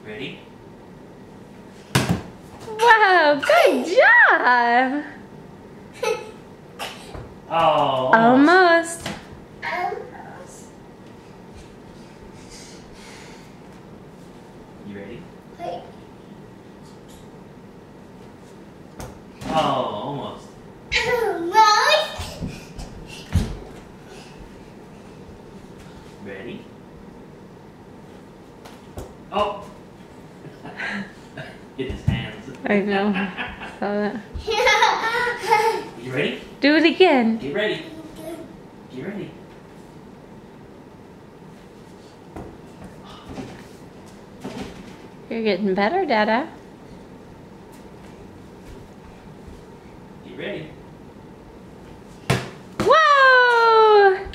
Ready? Wow, good job! Oh, Almost. You ready? Wait. Oh, almost. Ready? Oh! Hit his hands. I know. Saw that. You ready? Do it again. Get ready. Get ready. You're getting better, Dada. Get ready. Whoa!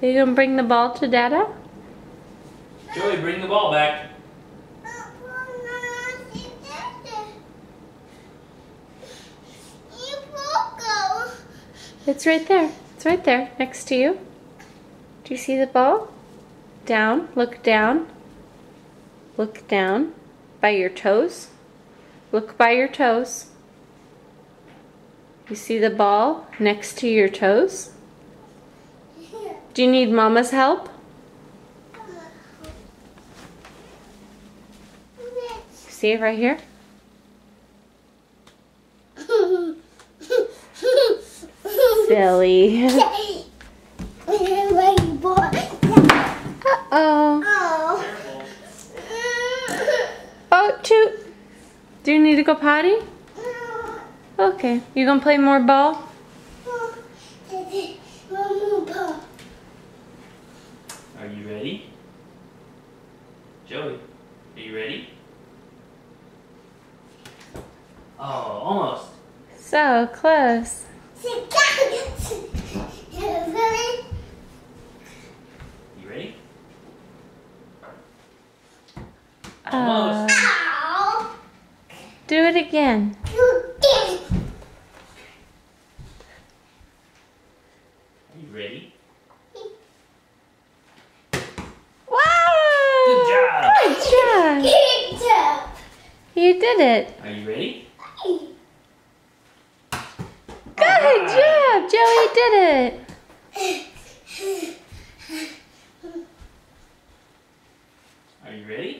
Are you gonna bring the ball to Dada? Joey, bring the ball back. It's right there. It's right there, next to you. Do you see the ball? Down. Look down. Look down. By your toes. Look by your toes. You see the ball next to your toes? Do you need Mama's help? See it right here? Silly. Uh-oh. Oh, toot. Do you need to go potty? Okay. You gonna play more ball? Are you ready? Joey, are you ready? Oh, almost. So close. You ready? Almost. Do it again. Are you ready? Wow! Good job. Good job. You did it. Are you ready? Good job. Joey did it. Are you ready?